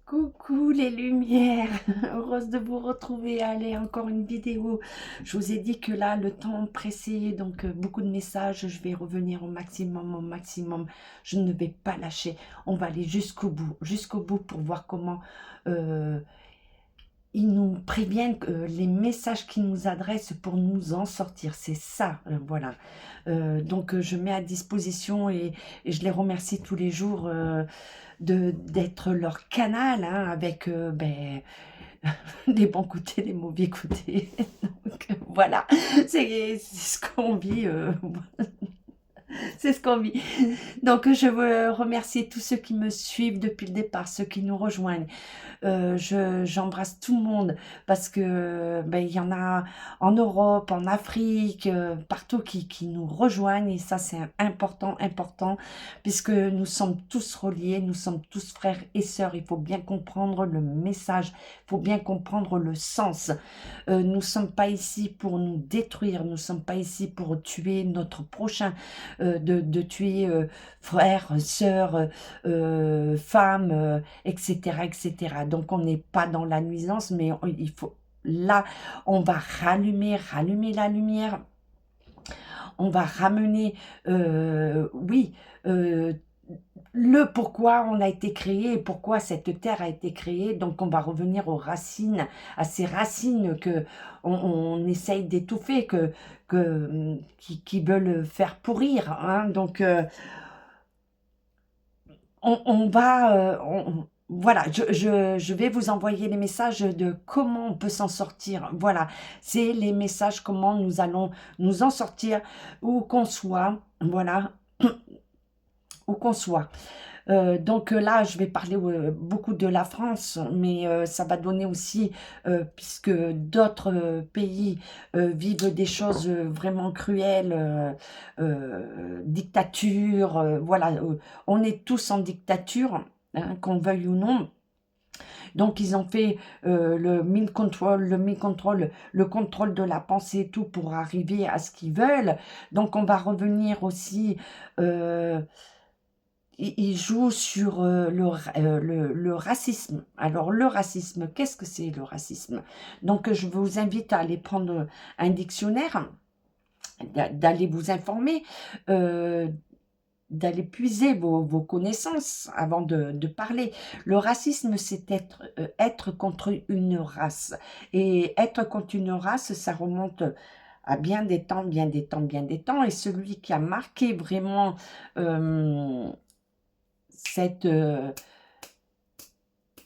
Coucou les lumières, heureuse de vous retrouver. Allez, encore une vidéo. Je vous ai dit que là, le temps pressait, donc beaucoup de messages. Je vais revenir au maximum, au maximum. Je ne vais pas lâcher. On va aller jusqu'au bout pour voir comment euh, ils nous préviennent, les messages qu'ils nous adressent pour nous en sortir. C'est ça, voilà. Donc, je mets à disposition et je les remercie tous les jours. D'être leur canal, hein, avec des bons côtés, des mauvais côtés. Donc, voilà, c'est ce qu'on vit. C'est ce qu'on vit. Donc, je veux remercier tous ceux qui me suivent depuis le départ, ceux qui nous rejoignent. J'embrasse tout le monde parce que il y en a en Europe, en Afrique, partout qui nous rejoignent et ça c'est important, important, puisque nous sommes tous reliés, nous sommes tous frères et sœurs. Il faut bien comprendre le message, il faut bien comprendre le sens. Nous ne sommes pas ici pour nous détruire, nous ne sommes pas ici pour tuer notre prochain, de tuer frères, sœurs, femmes, etc., etc. Donc, on n'est pas dans la nuisance, mais il faut... Là, on va rallumer la lumière. On va ramener, oui, le pourquoi on a été créé et pourquoi cette terre a été créée. Donc, on va revenir aux racines, à ces racines que on essaye d'étouffer, qui veulent faire pourrir, hein. Donc, on va, voilà, je vais vous envoyer les messages de comment on peut s'en sortir. Voilà, c'est les messages comment nous allons nous en sortir, où qu'on soit, voilà, où qu'on soit. Donc là, je vais parler beaucoup de la France, mais ça va donner aussi, puisque d'autres pays vivent des choses vraiment cruelles, dictature, voilà, on est tous en dictature, hein, qu'on veuille ou non. Donc ils ont fait le mind control, le contrôle de la pensée et tout pour arriver à ce qu'ils veulent. Donc on va revenir aussi... il joue sur le racisme. Alors, le racisme, qu'est-ce que c'est le racisme? Donc, je vous invite à aller prendre un dictionnaire, d'aller vous informer, euh, d'aller puiser vos connaissances avant de parler. Le racisme, c'est être contre une race. Et être contre une race, ça remonte à bien des temps, bien des temps, bien des temps. Et celui qui a marqué vraiment... cette,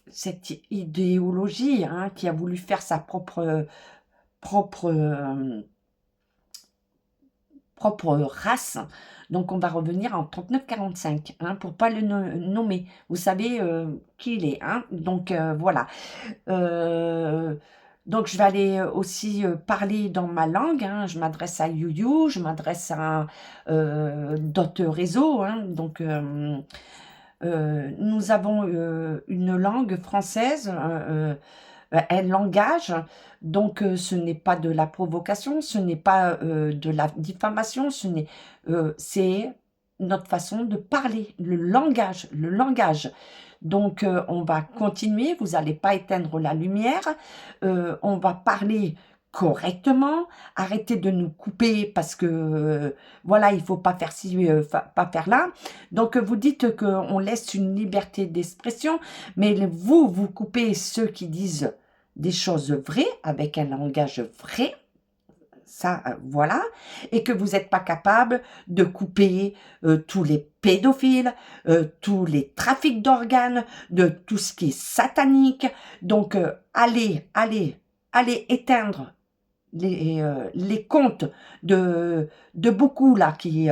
cette idéologie, hein, qui a voulu faire sa propre, propre race. Donc on va revenir en 39-45, hein, pour pas le nommer. Vous savez qui il est, hein. Donc voilà. Euh, donc je vais aller aussi parler dans ma langue, hein. Je m'adresse à YouYou, je m'adresse à d'autres réseaux, hein. Donc nous avons une langue française, un langage, donc ce n'est pas de la provocation, ce n'est pas de la diffamation, c'est notre façon de parler, le langage, le langage. Donc on va continuer, vous n'allez pas éteindre la lumière, on va parler correctement, arrêtez de nous couper parce que voilà, il faut pas faire ci, pas faire là. Donc vous dites qu'on laisse une liberté d'expression, mais vous coupez ceux qui disent des choses vraies, avec un langage vrai, ça, voilà, et que vous n'êtes pas capable de couper tous les pédophiles, tous les trafics d'organes, de tout ce qui est satanique. Donc, allez éteindre les comptes de beaucoup là qui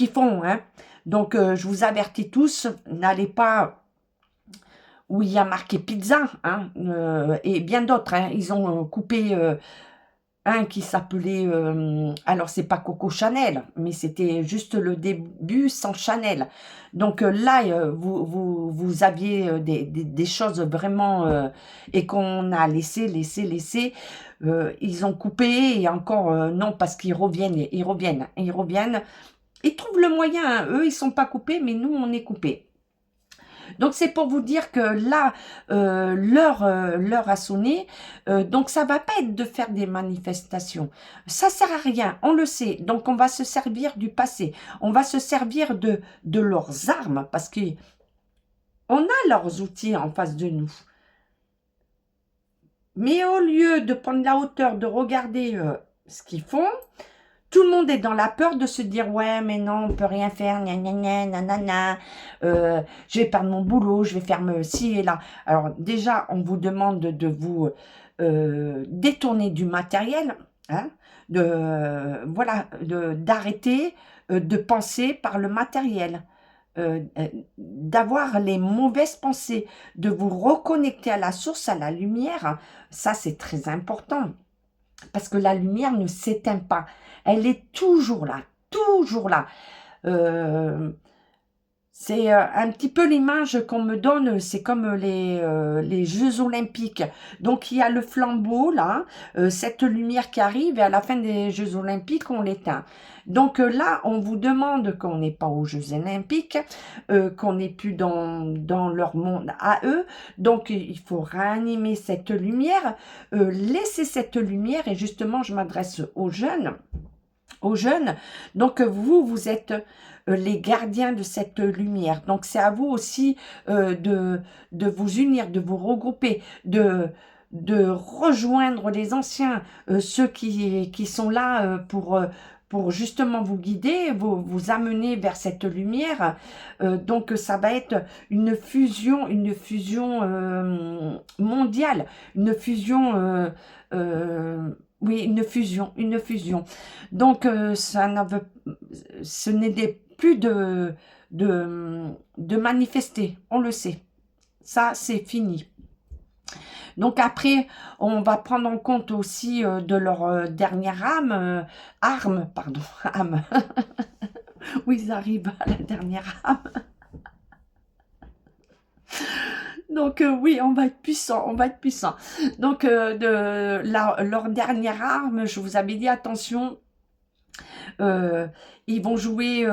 font, hein. Donc, je vous avertis tous, n'allez pas où il y a marqué pizza, hein, et bien d'autres, hein. Ils ont coupé un qui s'appelait, alors c'est pas Coco Chanel, mais c'était juste le début sans Chanel. Donc là, vous aviez des choses vraiment, et qu'on a laissé. Ils ont coupé et encore non, parce qu'ils reviennent, ils reviennent, ils trouvent le moyen, hein. Eux, ils sont pas coupés, mais nous, on est coupés. Donc c'est pour vous dire que là, l'heure a sonné, donc ça va pas être de faire des manifestations. Ça sert à rien, on le sait. Donc on va se servir du passé, on va se servir de leurs armes, parce qu'on a leurs outils en face de nous. Mais au lieu de prendre la hauteur, de regarder ce qu'ils font, tout le monde est dans la peur de se dire « Ouais, mais non, on peut rien faire, gna gna gna, nanana, je vais perdre mon boulot, je vais faire ci et là. » Alors déjà, on vous demande de vous détourner du matériel, hein, voilà, d'arrêter de penser par le matériel. D'avoir les mauvaises pensées, de vous reconnecter à la source, à la lumière, ça c'est très important. Parce que la lumière ne s'éteint pas. Elle est toujours là, toujours là. C'est un petit peu l'image qu'on me donne, c'est comme les Jeux Olympiques. Donc il y a le flambeau là, cette lumière qui arrive et à la fin des Jeux Olympiques, on l'éteint. Donc là, on vous demande qu'on n'est pas aux Jeux Olympiques, qu'on n'est plus dans leur monde à eux. Donc il faut ranimer cette lumière, laisser cette lumière et justement, je m'adresse aux jeunes. Donc vous êtes les gardiens de cette lumière. Donc c'est à vous aussi de vous unir, de vous regrouper, de rejoindre les anciens, ceux qui sont là pour justement vous guider, vous amener vers cette lumière. Donc ça va être une fusion mondiale, une fusion oui, une fusion. Donc, ce n'est plus de manifester, on le sait. Ça, c'est fini. Donc après, on va prendre en compte aussi de leur dernière arme, pardon, âme. Oui, ils arrivent à la dernière âme. Donc oui, on va être puissant, on va être puissant. Donc leur dernière arme, je vous avais dit attention, ils vont jouer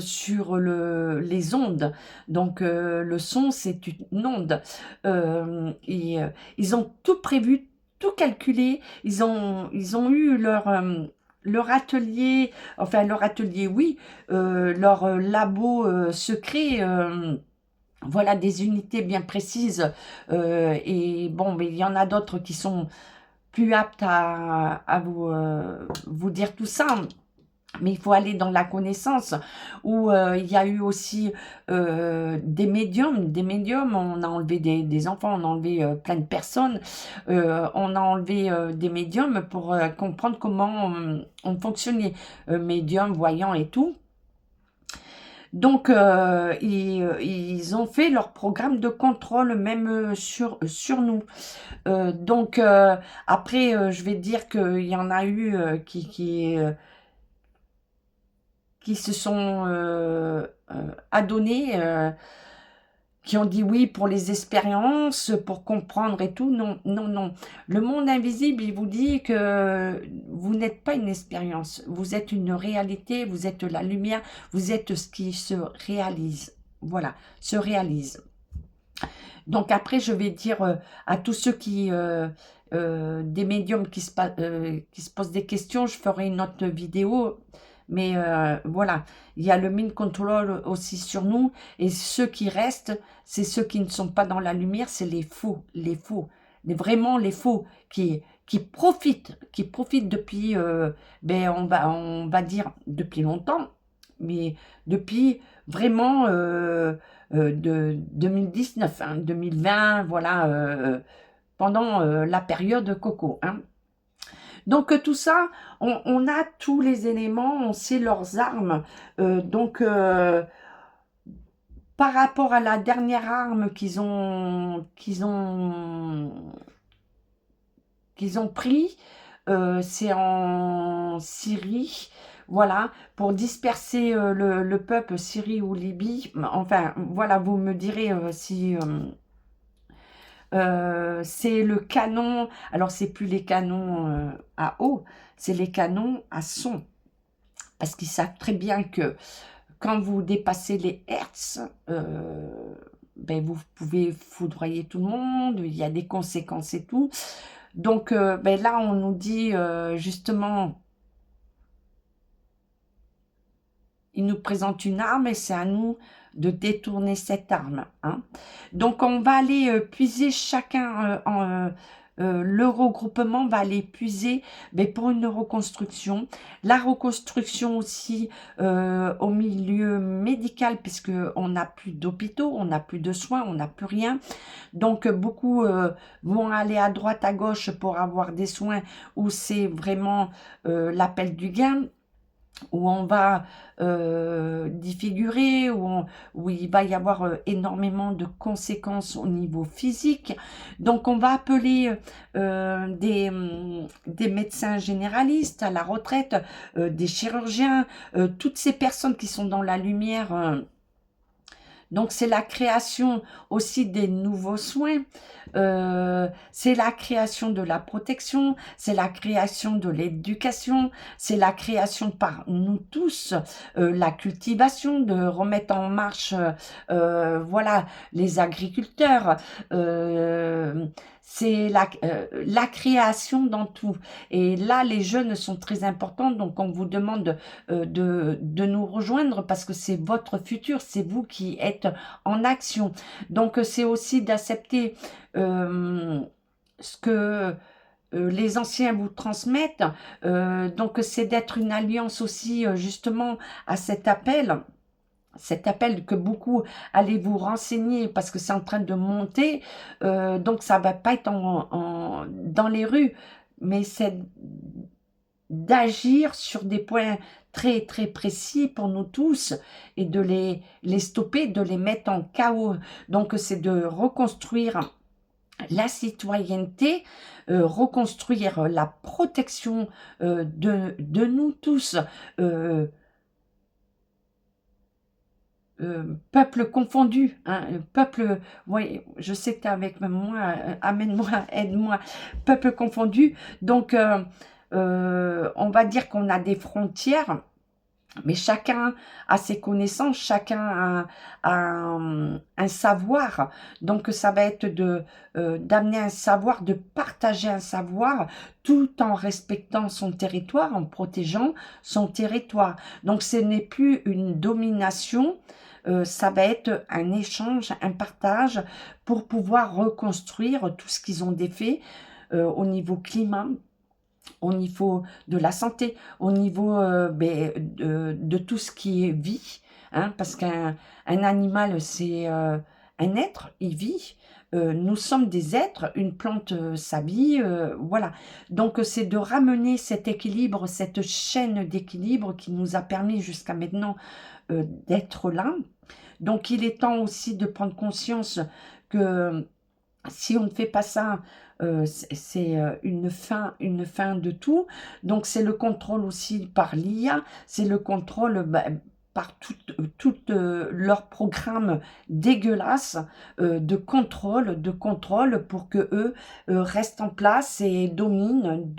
sur les ondes. Donc le son, c'est une onde. Ils ont tout prévu, tout calculé. Ils ont eu leur atelier, enfin leur atelier, oui, leur labo secret. Voilà des unités bien précises et bon, mais il y en a d'autres qui sont plus aptes à vous dire tout ça. Mais il faut aller dans la connaissance où il y a eu aussi des médiums, on a enlevé des enfants, on a enlevé plein de personnes, on a enlevé des médiums pour comprendre comment on fonctionnait, médiums, voyants et tout. Donc, ils ont fait leur programme de contrôle même sur nous. Donc, après, je vais dire qu'il y en a eu qui se sont adonnés, qui ont dit oui pour les expériences, pour comprendre et tout. Non, non, non. Le monde invisible, il vous dit que vous n'êtes pas une expérience. Vous êtes une réalité, vous êtes la lumière, vous êtes ce qui se réalise. Voilà, se réalise. Donc après, je vais dire à tous ceux des médiums qui se posent des questions, je ferai une autre vidéo. Mais voilà, il y a le mind control aussi sur nous. Et ceux qui restent, c'est ceux qui ne sont pas dans la lumière, c'est les faux. Vraiment les faux qui profitent depuis, ben on va dire depuis longtemps, mais depuis vraiment de 2019, hein, 2020, voilà, pendant la période Coco, hein. Donc tout ça, on a tous les éléments, on sait leurs armes. Donc par rapport à la dernière arme qu'ils ont pris, c'est en Syrie, voilà, pour disperser le peuple Syrie ou Libye. Enfin, voilà, vous me direz si c'est le canon. Alors, c'est plus les canons à eau, c'est les canons à son. Parce qu'ils savent très bien que quand vous dépassez les hertz, ben, vous pouvez foudroyer tout le monde, il y a des conséquences et tout. Donc, ben, là, on nous dit, justement, il nous présente une arme et c'est à nous de détourner cette arme, hein. Donc, on va aller puiser chacun le regroupement va aller puiser mais pour une reconstruction. La reconstruction aussi au milieu médical, puisque on n'a plus d'hôpitaux, on n'a plus de soins, on n'a plus rien. Donc, beaucoup vont aller à droite, à gauche pour avoir des soins où c'est vraiment l'appel du gain, où on va défigurer, où il va y avoir énormément de conséquences au niveau physique. Donc, on va appeler des médecins généralistes à la retraite, des chirurgiens, toutes ces personnes qui sont dans la lumière. Donc, c'est la création aussi des nouveaux soins, c'est la création de la protection, c'est la création de l'éducation, c'est la création par nous tous, la cultivation, de remettre en marche, voilà, les agriculteurs, c'est la création dans tout. Et là, les jeunes sont très importants, donc on vous demande de nous rejoindre parce que c'est votre futur, c'est vous qui êtes en action. Donc, c'est aussi d'accepter ce que les anciens vous transmettent. Donc, c'est d'être une alliance aussi, justement, à cet appel que beaucoup allez vous renseigner parce que c'est en train de monter. Donc, ça va pas être dans les rues, mais c'est d'agir sur des points très très précis pour nous tous et de les stopper, de les mettre en chaos. Donc, c'est de reconstruire la citoyenneté, reconstruire la protection de nous tous, euh, peuple confondu, hein, peuple, oui, je sais que tu es avec moi, amène-moi, aide-moi, peuple confondu. Donc, on va dire qu'on a des frontières, mais chacun a ses connaissances, chacun a un savoir. Donc, ça va être d'amener un savoir, de partager un savoir, tout en respectant son territoire, en protégeant son territoire. Donc, ce n'est plus une domination, ça va être un échange, un partage pour pouvoir reconstruire tout ce qu'ils ont défait au niveau climat, au niveau de la santé, au niveau de tout ce qui est vie, hein, parce qu'un animal, c'est un être, il vit. Nous sommes des êtres, une plante s'habille, voilà. Donc, c'est de ramener cet équilibre, cette chaîne d'équilibre qui nous a permis jusqu'à maintenant d'être là. Donc, il est temps aussi de prendre conscience que si on ne fait pas ça, c'est une fin de tout. Donc, c'est le contrôle aussi par l'IA, c'est le contrôle par tout leur programme dégueulasse de contrôle pour que eux restent en place et dominent.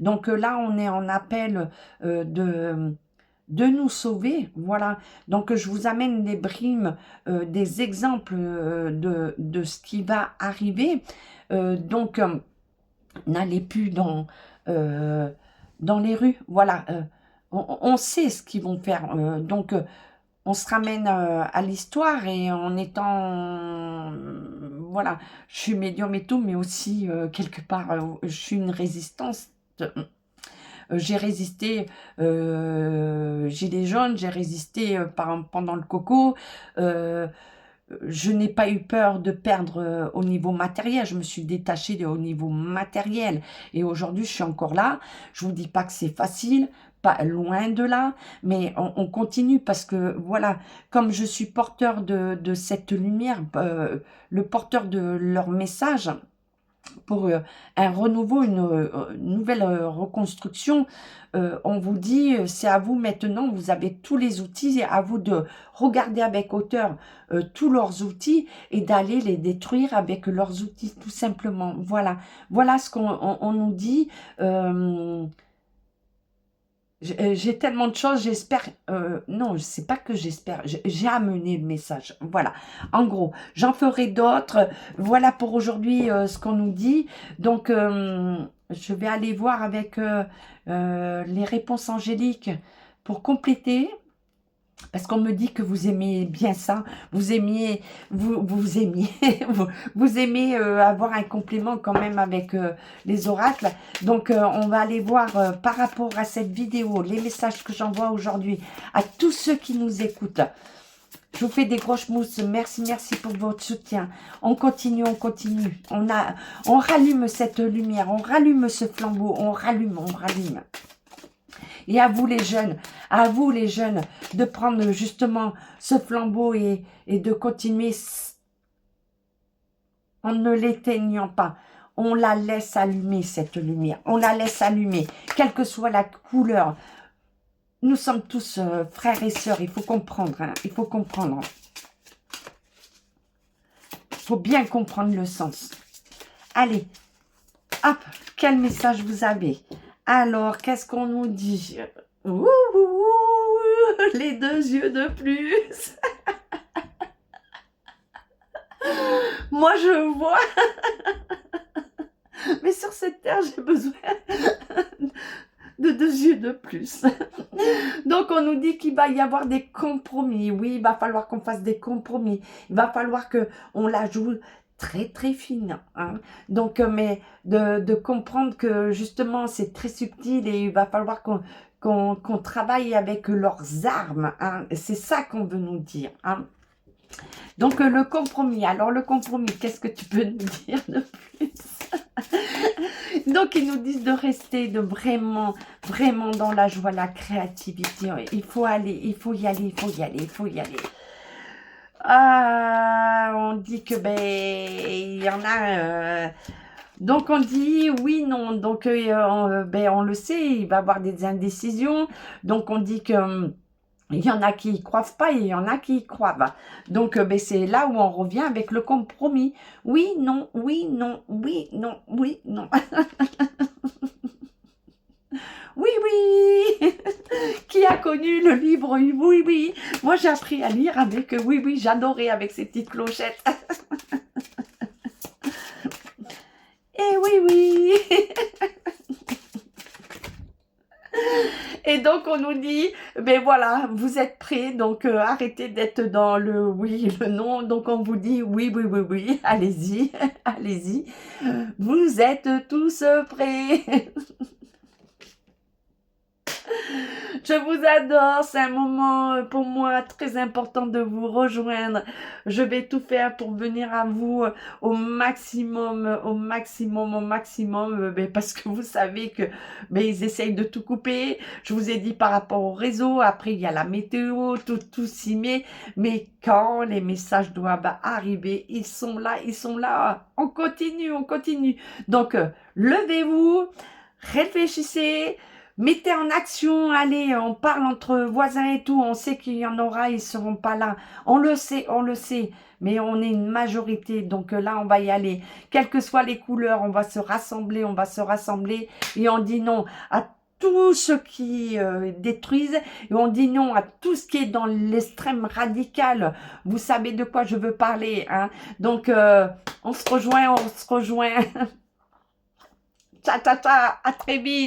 Donc là, on est en appel de nous sauver, voilà. Donc, je vous amène des brimes, des exemples de ce qui va arriver. Donc, n'allez plus dans les rues, voilà. On sait ce qu'ils vont faire. Donc, on se ramène à l'histoire et en étant, voilà, je suis médium et tout, mais aussi, quelque part, je suis une résistance. J'ai résisté Gilets jaunes, j'ai résisté pendant le coco. Je n'ai pas eu peur de perdre au niveau matériel. Je me suis détachée au niveau matériel. Et aujourd'hui, je suis encore là. Je vous dis pas que c'est facile, pas loin de là, mais on continue parce que, voilà, comme je suis porteur de cette lumière, le porteur de leur message, pour un renouveau, une nouvelle reconstruction, on vous dit, c'est à vous maintenant, vous avez tous les outils, et à vous de regarder avec hauteur tous leurs outils et d'aller les détruire avec leurs outils, tout simplement. Voilà, voilà ce qu'on nous dit. J'ai tellement de choses, j'espère, non, c'est pas que j'espère, j'ai amené le message, voilà. En gros, j'en ferai d'autres, voilà pour aujourd'hui ce qu'on nous dit. Donc, je vais aller voir avec les réponses angéliques pour compléter. Parce qu'on me dit que vous aimez bien ça, vous aimiez, vous aimiez, vous aimez avoir un complément quand même avec les oracles. Donc, on va aller voir par rapport à cette vidéo, les messages que j'envoie aujourd'hui à tous ceux qui nous écoutent. Je vous fais des grosses mousses. Merci, merci pour votre soutien. On continue, on continue. On rallume cette lumière, on rallume ce flambeau, on rallume, on rallume. Et à vous les jeunes, de prendre justement ce flambeau et de continuer en ne l'éteignant pas. On la laisse allumer, cette lumière. On la laisse allumer, quelle que soit la couleur. Nous sommes tous frères et sœurs, il faut comprendre. Hein, il faut comprendre. Il faut bien comprendre le sens. Allez, hop, quel message vous avez? Alors, qu'est-ce qu'on nous dit? Ouh, ouh, ouh, les deux yeux de plus. Moi, je vois. Mais sur cette terre, j'ai besoin de deux yeux de plus. Donc, on nous dit qu'il va y avoir des compromis. Oui, il va falloir qu'on fasse des compromis. Il va falloir qu'on la joue très très fine. Hein. Donc, mais de comprendre que justement, c'est très subtil et il va falloir qu'on travaille avec leurs armes. Hein. C'est ça qu'on veut nous dire. Hein. Donc, le compromis. Alors, le compromis, qu'est-ce que tu peux nous dire de plus? Donc, ils nous disent de rester vraiment, vraiment dans la joie, la créativité. Il faut aller, il faut y aller, il faut y aller, il faut y aller. Ah, on dit que, ben, il y en a... donc, on dit oui, non. Donc, ben, on le sait, il va y avoir des indécisions. Donc, on dit que... il y en a qui y croient pas et il y en a qui y croient. Donc, ben, c'est là où on revient avec le compromis. Oui, non, oui, non, oui, non, oui, non. Oui, oui. Qui a connu le livre Oui, oui. Moi, j'ai appris à lire avec Oui, oui. J'adorais avec ces petites clochettes. Et oui, oui. Et donc, on nous dit, ben voilà, vous êtes prêts, donc arrêtez d'être dans le oui et le non. Donc, on vous dit oui, oui, oui, oui, allez-y, allez-y. Vous êtes tous prêts. Je vous adore, c'est un moment pour moi très important de vous rejoindre. Je vais tout faire pour venir à vous au maximum, au maximum, au maximum, parce que vous savez que ils essayent de tout couper. Je vous ai dit par rapport au réseau, après il y a la météo, tout s'y met. Mais quand les messages doivent arriver, ils sont là, ils sont là. On continue, on continue. Donc, levez-vous, réfléchissez. Mettez en action, allez, on parle entre voisins et tout, on sait qu'il y en aura, ils seront pas là. On le sait, mais on est une majorité, donc là, on va y aller. Quelles que soient les couleurs, on va se rassembler, et on dit non à tout ce qui détruisent, et on dit non à tout ce qui est dans l'extrême radical. Vous savez de quoi je veux parler, hein. Donc, on se rejoint. Ciao, ciao, ciao, à très vite.